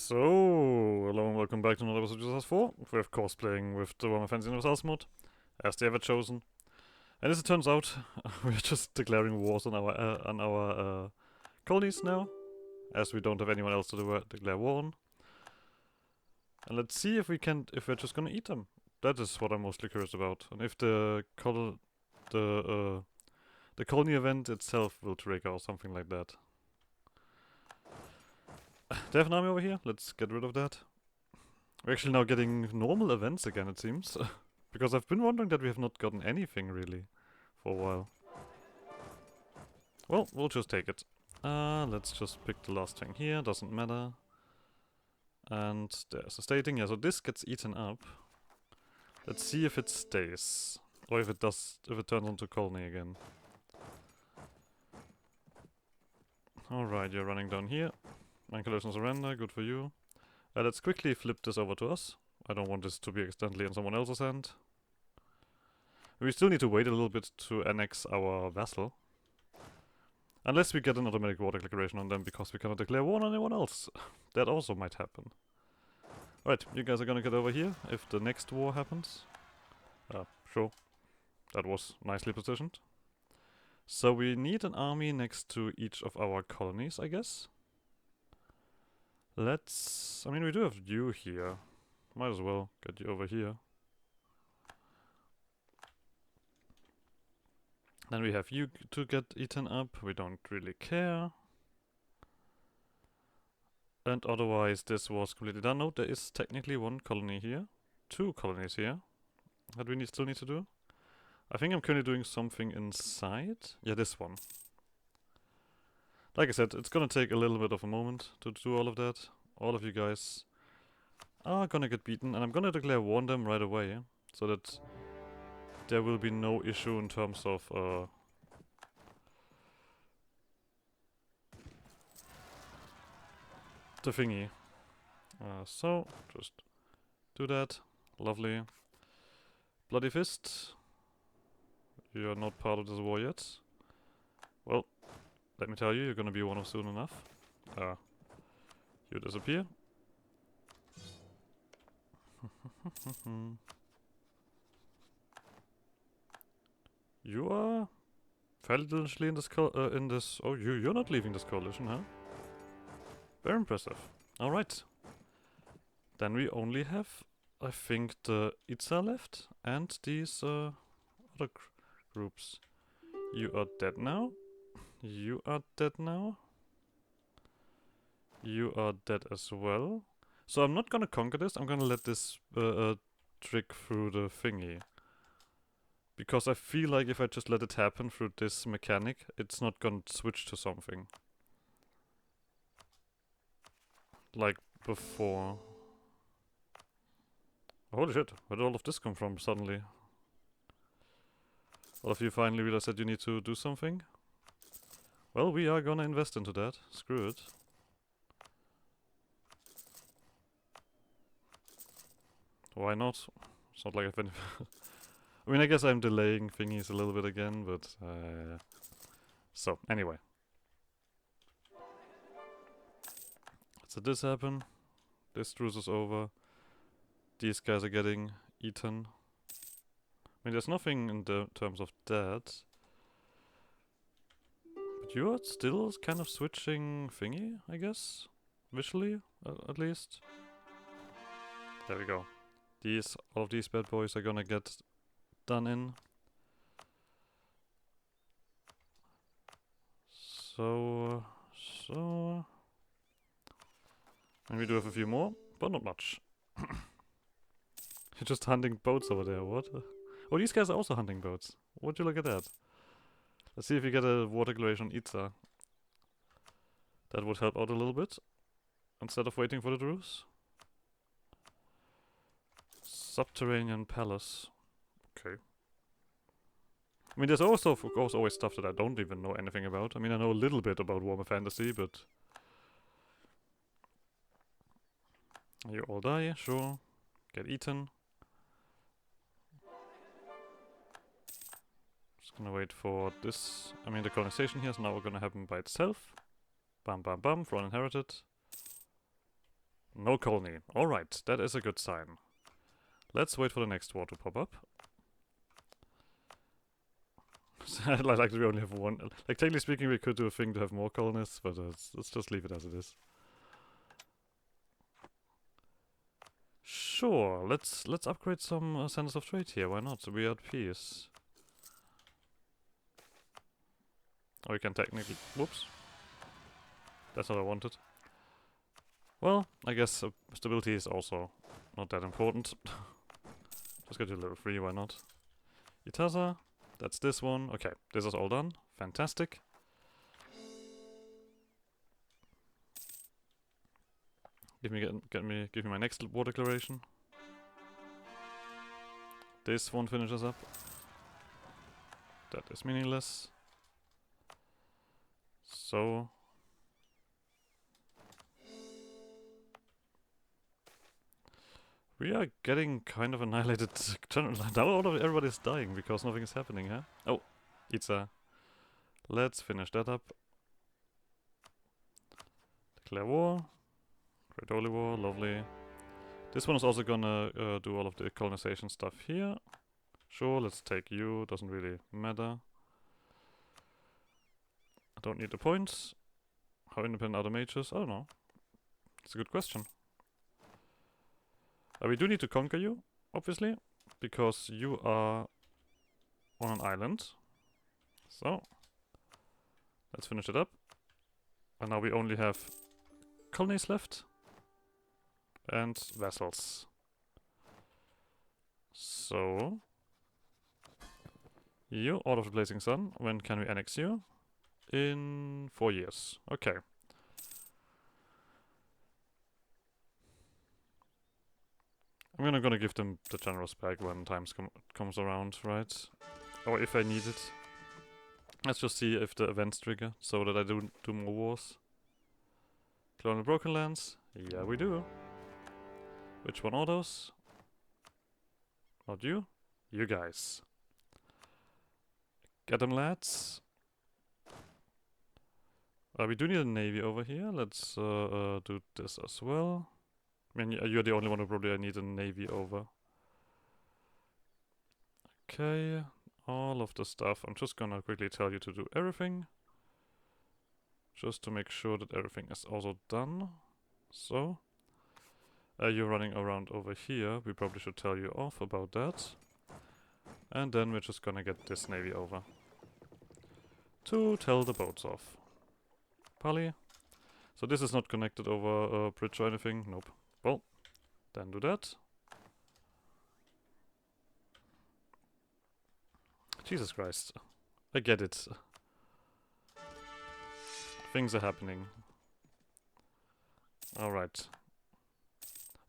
So, hello and welcome back to another episode of Universalis 4. We're of course playing with the Warhammer Fantasy Universalis mod, as the ever chosen. And as it turns out, we're just declaring wars on our colonies now, as we don't have anyone else to declare war on. And let's see if we're just gonna eat them. That is what I'm mostly curious about. And if the colony event itself will trigger or something like that. They have an army over here. Let's get rid of that. We're actually now getting normal events again, it seems. Because I've been wondering that we have not gotten anything, really, for a while. Well, we'll just take it. Let's just pick the last thing here, doesn't matter. And there's a stating, yeah, so this gets eaten up. Let's see if it stays. Or if it turns into colony again. Alright, you're running down here. Manipulation surrender, good for you. Let's quickly flip this over to us. I don't want this to be accidentally in someone else's hand. We still need to wait a little bit to annex our vassal. Unless we get an automatic war declaration on them because we cannot declare war on anyone else. That also might happen. Right, you guys are gonna get over here if the next war happens. Sure. That was nicely positioned. So we need an army next to each of our colonies, I guess. I mean, we do have you here. Might as well get you over here. Then we have you to get eaten up. We don't really care. And otherwise, this was completely done. No, there is technically one colony here. Two colonies here. That we still need to do. I think I'm currently doing something inside. Yeah, this one. Like I said, it's gonna take a little bit of a moment to do all of that. All of you guys are gonna get beaten, and I'm gonna declare war on them right away, so that there will be no issue in terms of the thingy. So, just do that. Lovely. Bloody Fist. You're not part of this war yet. Well, let me tell you, you're gonna be one of soon enough. You disappear. You are fairly diligently in this. Oh, you're not leaving this coalition, huh? Very impressive. All right. Then we only have, I think, the Itza left and these other groups. You are dead now. You are dead now. You are dead as well. So I'm not gonna conquer this. I'm gonna let this trick through the thingy. Because I feel like if I just let it happen through this mechanic, it's not gonna switch to something. Like before. Holy shit, where did all of this come from suddenly? All of you finally realized that you need to do something? Well, we are gonna invest into that. Screw it. Why not? It's not like I've been... I mean, I guess I'm delaying thingies a little bit again, but... So, anyway. So this happen. This truce is over. These guys are getting eaten. I mean, there's nothing in the terms of that. But you're still kind of switching thingy, I guess? Visually, at least. There we go. All of these bad boys are gonna get done in. So... And we do have a few more, but not much. You're just hunting boats over there, what? Oh, these guys are also hunting boats. Would you look at that? Let's see if we get a war declaration on Itza. That would help out a little bit. Instead of waiting for the truce. Subterranean palace. Okay. I mean, there's also, of course, always stuff that I don't even know anything about. I mean, I know a little bit about Warhammer Fantasy, but... You all die, sure. Get eaten. Just gonna wait for this. I mean, the colonization here is now gonna happen by itself. Bam, bam, bam, throne inherited. No colony. Alright, that is a good sign. Let's wait for the next war to pop up. I like that we only have one. Like, technically speaking, we could do a thing to have more colonists, but let's just leave it as it is. Sure, let's upgrade some centers of trade here. Why not? We are at peace. Or we can technically... Whoops. That's what I wanted. Well, I guess stability is also not that important. Just get you level 3, why not? Itaza, that's this one. Okay, this is all done. Fantastic. Give me my next war declaration. This one finishes up. That is meaningless. So we are getting kind of annihilated. Now everybody's dying because nothing is happening, huh? Oh, Itza. Let's finish that up. Declare war. Great Holy War, lovely. This one is also gonna do all of the colonization stuff here. Sure, let's take you, doesn't really matter. I don't need the points. How independent are the mages? I don't know. It's a good question. We do need to conquer you, obviously, because you are on an island. So, let's finish it up. And now we only have colonies left. And vassals. So, you, Order of the Blazing Sun, when can we annex you? In 4 years. Okay. I'm gonna give them the generals back when times comes around, right? Or if I need it. Let's just see if the events trigger, so that I do more wars. Colonial Broken Lands? Yeah, we do. Which one are those? Not you? You guys. Get them, lads. We do need a navy over here. Let's do this as well. I mean, you're the only one who probably I need a navy over. Okay, all of the stuff. I'm just gonna quickly tell you to do everything. Just to make sure that everything is also done. So, you're running around over here. We probably should tell you off about that. And then we're just gonna get this navy over. To tell the boats off. Pali. So this is not connected over a bridge or anything. Nope. Well, then do that. Jesus Christ. I get it. Things are happening. Alright.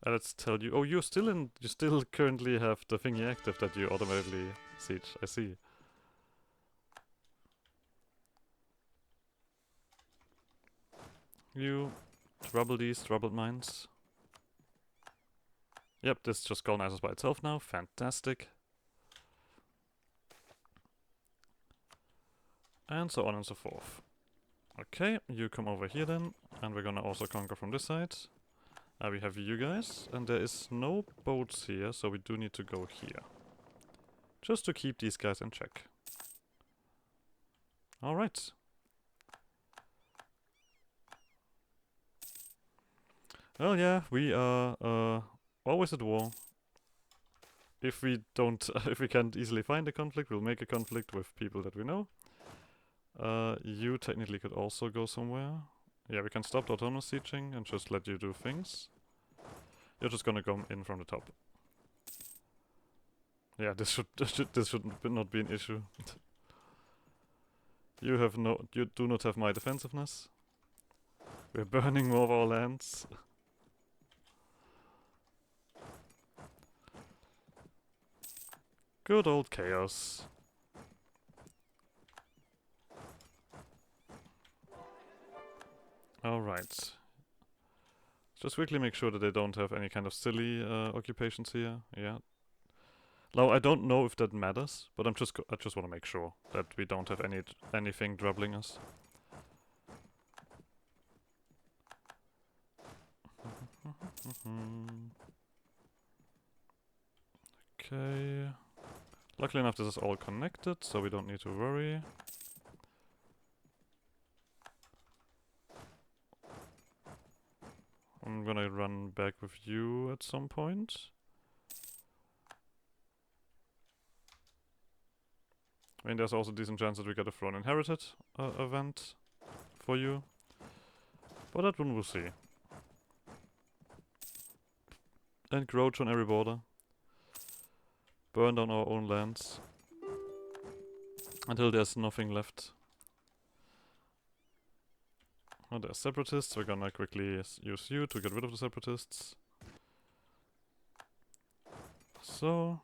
Let's tell you. Oh, you still currently have the thingy active that you automatically siege. I see. You trouble these troubled minds. Yep, this just colonizes by itself now. Fantastic. And so on and so forth. Okay, you come over here then, and we're gonna also conquer from this side. We have you guys, and there is no boats here, so we do need to go here. Just to keep these guys in check. Alright. Well, yeah, we are always at war. If we don't, if we can't easily find a conflict, we'll make a conflict with people that we know. You technically could also go somewhere. Yeah, we can stop the autonomous sieging and just let you do things. You're just gonna come in from the top. Yeah, this should not be an issue. You do not have my defensiveness. We're burning more of our lands. Good old chaos. Alright. Just quickly make sure that they don't have any kind of silly occupations here. Yeah. Now I don't know if that matters, but I just want to make sure that we don't have anything troubling us. Okay. Luckily enough, this is all connected, so we don't need to worry. I'm gonna run back with you at some point. I mean, there's also a decent chance that we get a Throne Inherited event for you. But that one we'll see. Encroach on every border. Burn down our own lands. Until there's nothing left. Oh, there's separatists. We're gonna quickly use you to get rid of the separatists. So...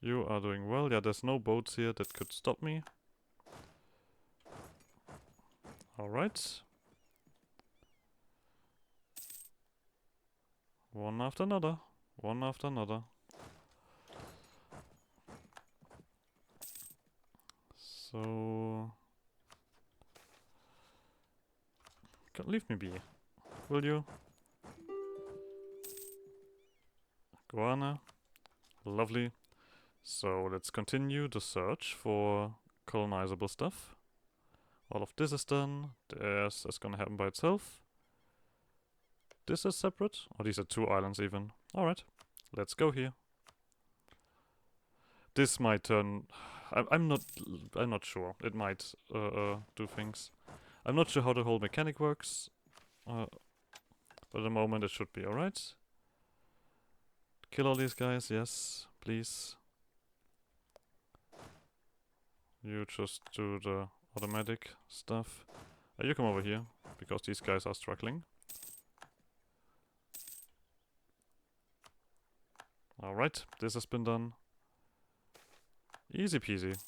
you are doing well. Yeah, there's no boats here that could stop me. Alright. One after another. One after another. So... leave me be, will you? Guana. Lovely. So let's continue the search for colonizable stuff. All of this is done. This is gonna happen by itself. This is separate. Oh, these are 2 islands even. Alright. Let's go here. This might turn... I'm not sure. It might do things. I'm not sure how the whole mechanic works. But at the moment it should be alright. Kill all these guys, yes, please. You just do the automatic stuff. You come over here, because these guys are struggling. Alright, this has been done. Easy peasy.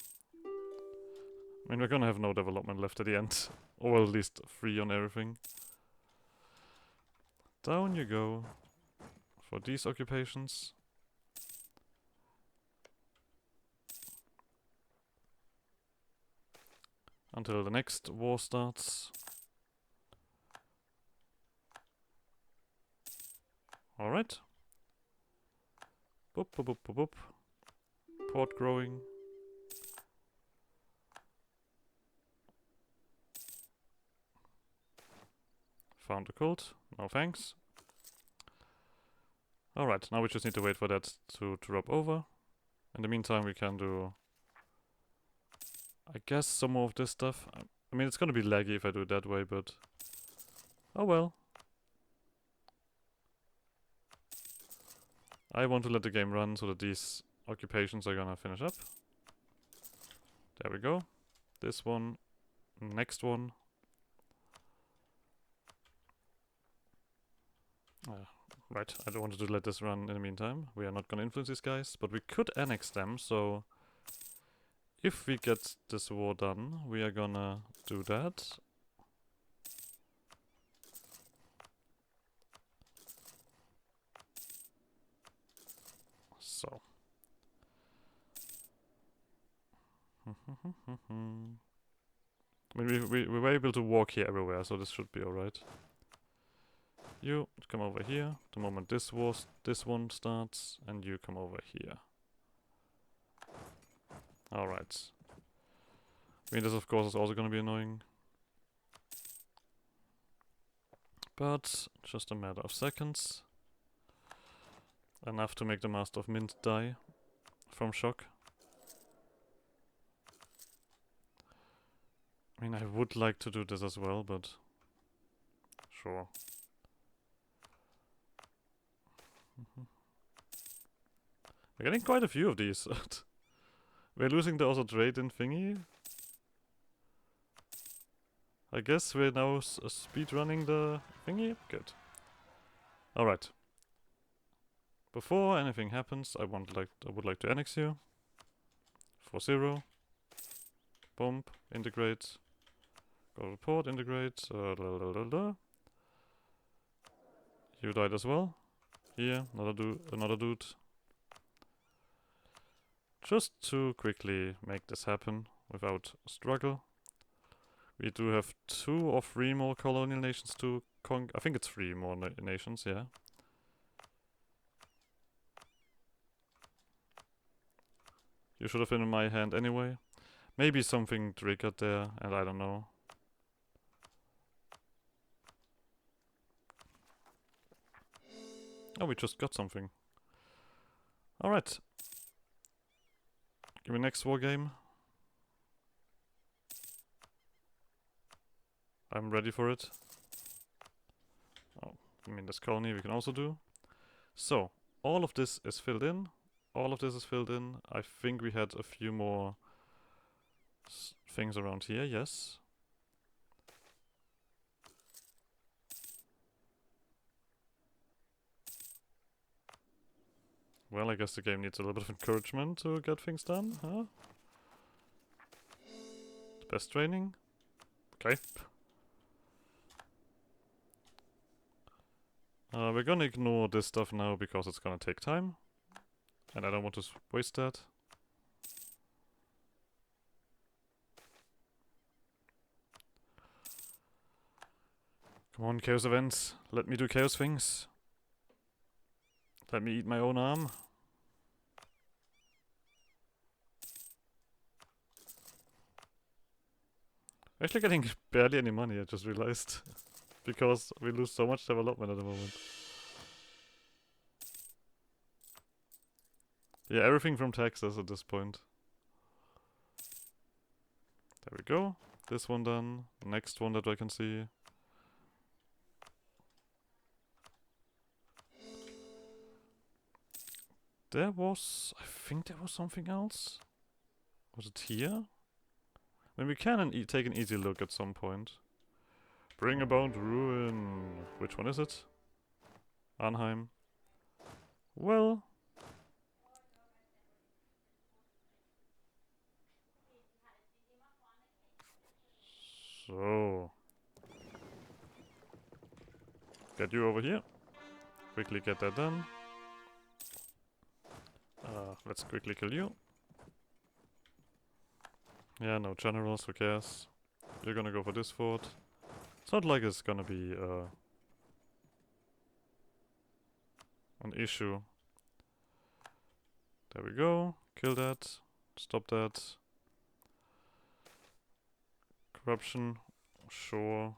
I mean, we're gonna have no development left at the end. Or at least 3 on everything. Down you go. For these occupations. Until the next war starts. Alright. Boop, boop, boop, boop, boop. Port growing. Found a cult. No thanks. Alright, now we just need to wait for that to drop over. In the meantime we can do... I guess some more of this stuff. I mean, it's gonna be laggy if I do it that way, but... oh well. I want to let the game run so that these occupations are gonna finish up. There we go. This one. Next one. Right, I don't want to let this run in the meantime. We are not gonna influence these guys, but we could annex them, so... if we get this war done, we are gonna do that. So. I mean, we were able to walk here everywhere, so this should be alright. You come over here, the moment this one starts, and you come over here. Alright. I mean, this of course is also gonna be annoying. But, just a matter of seconds. Enough to make the Master of Mint die from shock. I mean, I would like to do this as well, but... sure. We're getting quite a few of these. We're losing the also trade-in thingy. I guess we're now speedrunning the thingy? Good. Alright. Before anything happens, I would like to annex you. For 0. Bomb, integrate. Go to port, integrate. You died as well. Here, another dude. Just to quickly make this happen without struggle. We do have 2 or 3 more colonial nations to conquer. I think it's 3 more nations, yeah. You should have been in my hand anyway. Maybe something triggered there, and I don't know. Oh, we just got something. Alright. Give me next war game. I'm ready for it. Oh, I mean, this colony we can also do. So, all of this is filled in. All of this is filled in. I think we had a few more things around here, yes. Well, I guess the game needs a little bit of encouragement to get things done, huh? Best training. Okay. We're gonna ignore this stuff now because it's gonna take time. And I don't want to waste that. Come on, chaos events. Let me do chaos things. Let me eat my own arm. Actually getting barely any money, I just realized. Because we lose so much development at the moment. Yeah, everything from taxes at this point. There we go. This one done. Next one that I can see. There was... I think there was something else. Was it here? I mean, we can take an easy look at some point. Bring about ruin. Which one is it? Arnheim. Well... So... Get you over here. Quickly get that done. Let's quickly kill you. Yeah, no generals, who cares? You're gonna go for this fort. It's not like it's gonna be an issue. There we go. Kill that. Stop that. Corruption. Sure.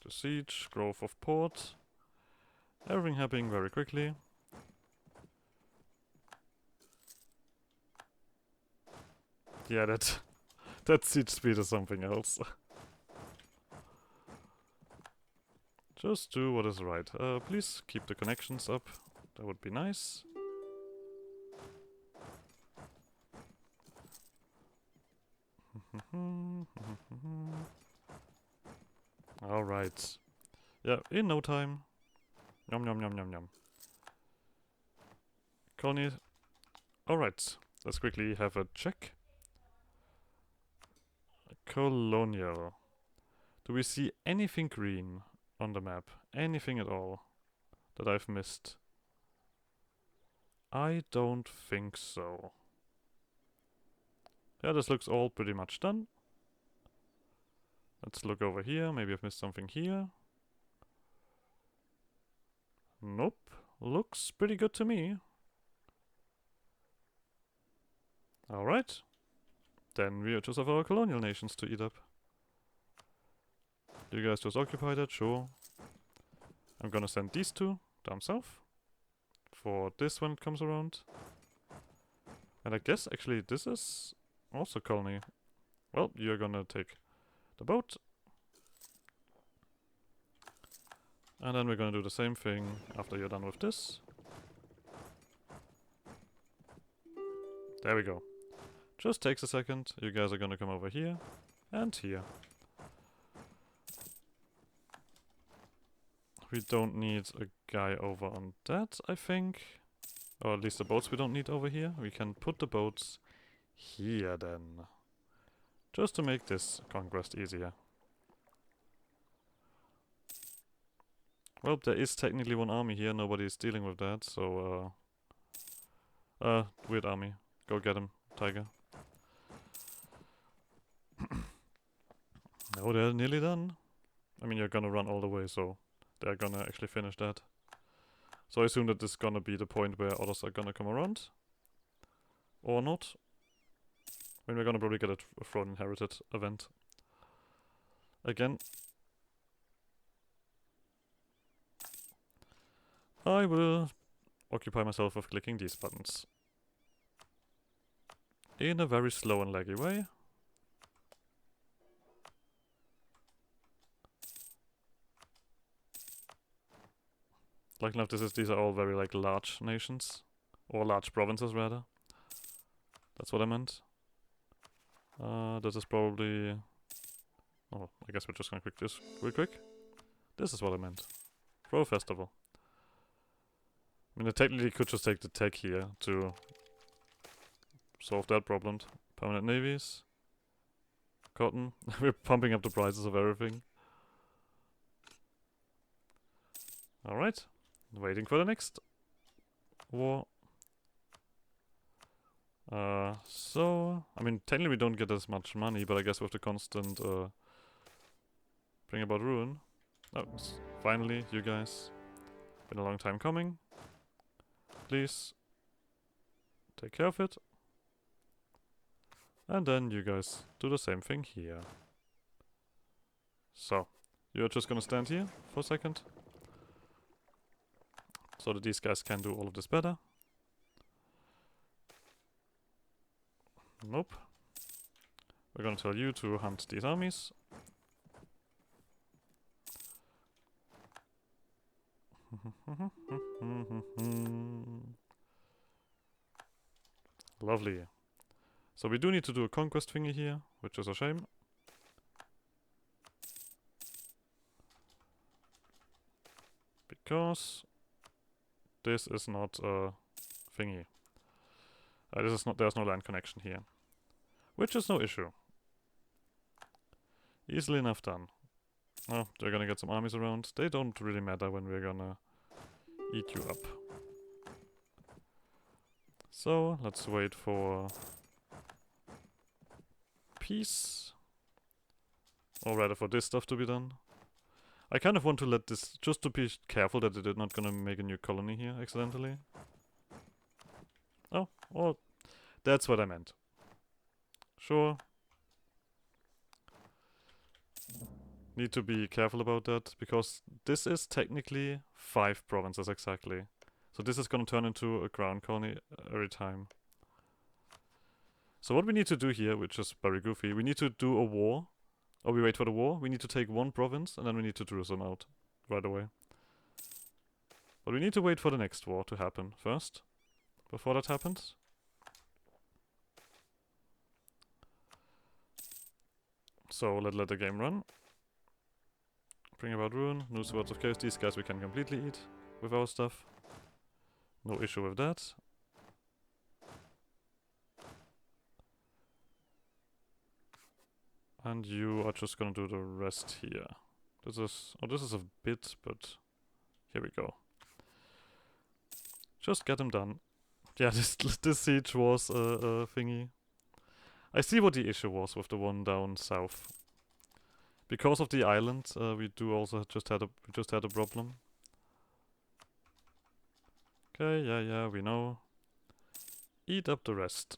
The siege. Growth of port. Everything happening very quickly. Yeah, that siege speed is something else. Just do what is right. Please keep the connections up. That would be nice. Alright. Yeah, in no time. Yum yum yum yum yum. Colony. Alright. Let's quickly have a check. Colonial. Do we see anything green on the map? Anything at all that I've missed? I don't think so. Yeah, this looks all pretty much done. Let's look over here. Maybe I've missed something here. Nope. Looks pretty good to me. Alright. Then we just have our colonial nations to eat up. You guys just occupy that, sure. I'm gonna send these two down south. For this when it comes around. And I guess actually this is also colony. Well, you're gonna take the boat. And then we're gonna do the same thing after you're done with this. There we go. Just takes a second. You guys are gonna come over here and here. We don't need a guy over on that, I think. Or at least the boats we don't need over here. We can put the boats here then. Just to make this conquest easier. Well, there is technically one army here. Nobody is dealing with that, so weird army. Go get him, Tiger. Oh, they're nearly done. I mean, you're gonna run all the way, so they're gonna actually finish that. So I assume that this is gonna be the point where others are gonna come around. Or not. I mean, we're gonna probably get a Throne Inherited event. Again. I will occupy myself with clicking these buttons. In a very slow and laggy way. Like enough, these are all very like large nations. Or large provinces rather. That's what I meant. This is probably... Oh, I guess we're just gonna click this real quick. This is what I meant. Throw festival. I mean, I technically could just take the tech here to solve that problem. Permanent navies. Cotton. We're pumping up the prices of everything. Alright. Waiting for the next war. So... I mean, technically we don't get as much money, but I guess with the constant bring about ruin. Oh, finally, you guys. Been a long time coming. Please take care of it. And then you guys do the same thing here. So, you're just gonna stand here for a second. So that these guys can do all of this better. Nope. We're gonna tell you to hunt these armies. Lovely. So we do need to do a conquest thingy here, which is a shame. Because this is not a thingy. This is not. There's no land connection here, which is no issue. Easily enough done. Oh, they're gonna get some armies around. They don't really matter when we're gonna eat you up. So let's wait for peace, or rather for this stuff to be done. I kind of want to let this, just to be careful that they're not gonna make a new colony here accidentally. Oh, well, that's what I meant. Sure. Need to be careful about that, because this is technically 5 provinces exactly. So this is gonna turn into a crown colony every time. So what we need to do here, which is very goofy, we need to do a war. Or we wait for the war. We need to take 1 province, and then we need to draw them out right away. But we need to wait for the next war to happen first, before that happens. So let the game run. Bring about ruin, new swords of chaos. These guys we can completely eat with our stuff. No issue with that. And you are just gonna do the rest here. This is a bit, but here we go. Just get them done. Yeah, this siege was a thingy. I see what the issue was with the one down south. Because of the island, we do also just had a problem. Okay, yeah, we know. Eat up the rest.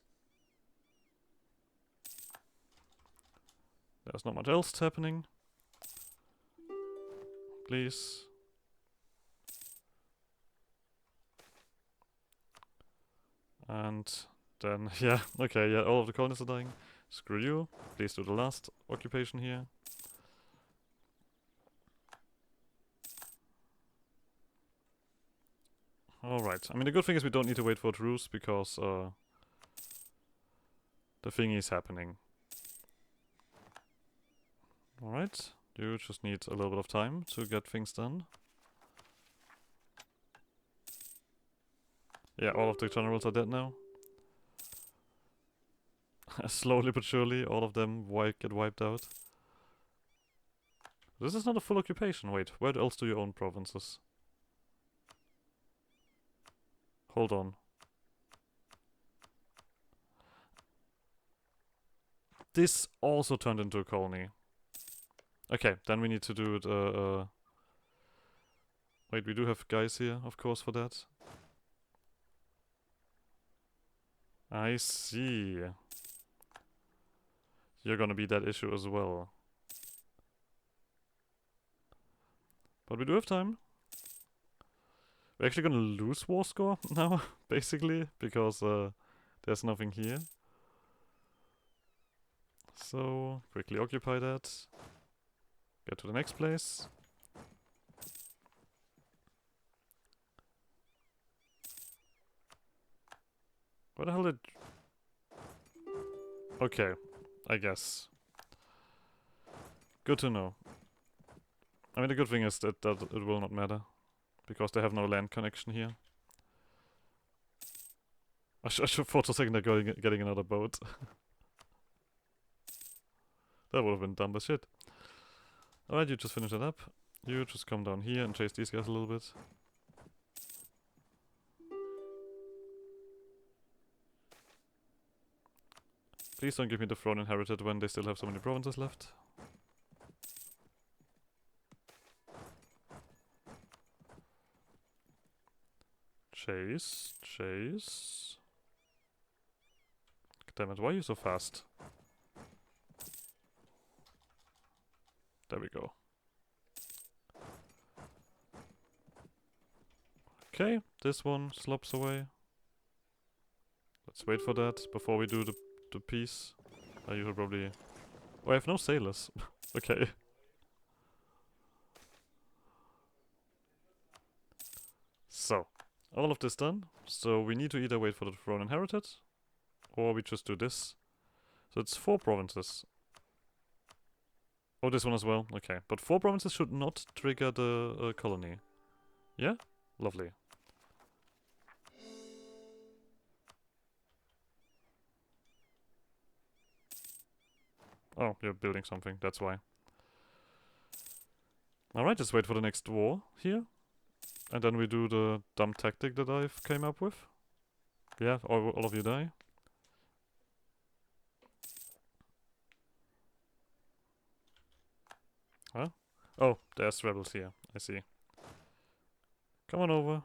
There's not much else happening. Please. And then, yeah, okay, yeah, all of the colonists are dying. Screw you. Please do the last occupation here. Alright, I mean the good thing is we don't need to wait for a truce, because the thingy is happening. Alright, you just need a little bit of time to get things done. Yeah, all of the generals are dead now. Slowly but surely, all of them get wiped out. This is not a full occupation. Wait, where else do you own provinces? Hold on. This also turned into a colony. Okay, then we need to do it, wait, we do have guys here, of course, for that. I see. You're gonna be that issue as well. But we do have time. We're actually gonna lose war score now, basically, because there's nothing here. So, quickly occupy that. Get to the next place. What the hell did... Okay, I guess. Good to know. I mean, the good thing is that it will not matter. Because they have no land connection here. I should for a second they're getting another boat. That would have been dumb as shit. Alright, you just finish it up. You just come down here and chase these guys a little bit. Please don't give me the throne inherited when they still have so many provinces left. Chase, chase. Damn it, why are you so fast? There we go. Okay, this one slops away. Let's wait for that before we do the piece. You should probably... Oh, I have no sailors. Okay. So, all of this done. So we need to either wait for the throne inherited, or we just do this. So it's 4 provinces. Oh, this one as well. Okay, but 4 provinces should not trigger the colony. Yeah? Lovely. Oh, you're building something, that's why. Alright, let's wait for the next war here. And then we do the dumb tactic that I've came up with. Yeah, all of you die. Huh? Oh, there's rebels here, I see. Come on over.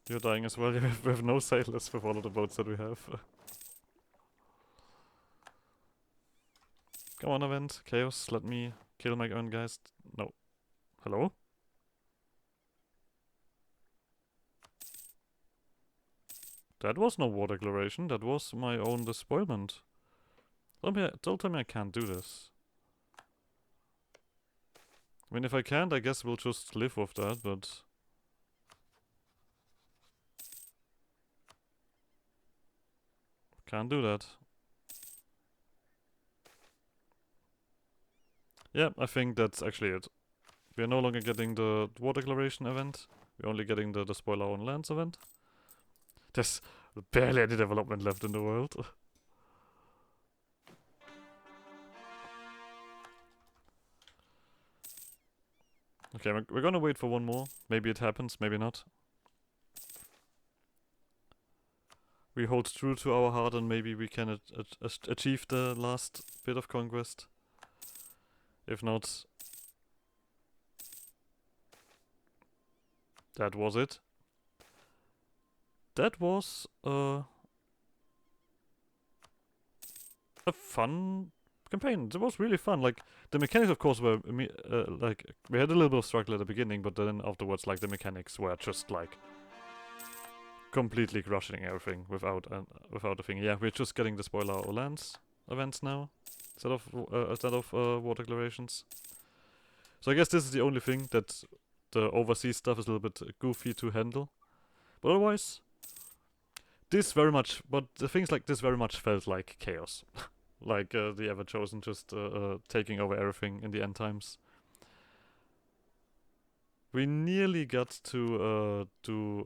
You're dying as well. We have no sailors with all of the boats that we have. Come on, event. Chaos, let me kill my own guys. No. Hello? That was no war declaration. That was my own despoilment. Don't tell me I can't do this. I mean, if I can't, I guess we'll just live with that, but... Can't do that. Yeah, I think that's actually it. We are no longer getting the war declaration event. We're only getting the spoil our own lands event. There's barely any development left in the world. Okay, we're gonna wait for one more. Maybe it happens, maybe not. We hold true to our heart and maybe we can achieve the last bit of conquest. If not... That was it. That was a fun campaign. It was really fun. Like, the mechanics of course were, like, we had a little bit of struggle at the beginning, but then afterwards, like, the mechanics were just, like, completely crushing everything without a thing. Yeah, we're just getting the spoiler our lands events now, instead of war declarations. So I guess this is the only thing that the overseas stuff is a little bit goofy to handle. But otherwise, this very much, but the things like this very much felt like chaos. Like the Ever-Chosen just taking over everything in the end times. We nearly got to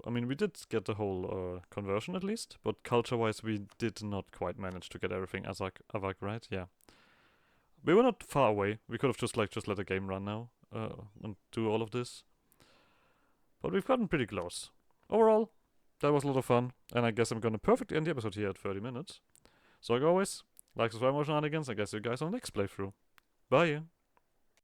I mean, we did get the whole conversion at least, but culture-wise we did not quite manage to get everything Avak right, yeah. We were not far away. We could have just let the game run now and do all of this. But we've gotten pretty close. Overall, that was a lot of fun, and I guess I'm gonna perfectly end the episode here at 30 minutes. So like always, Like, subscribe, more shenanigans. I guess you guys on the next playthrough. Bye.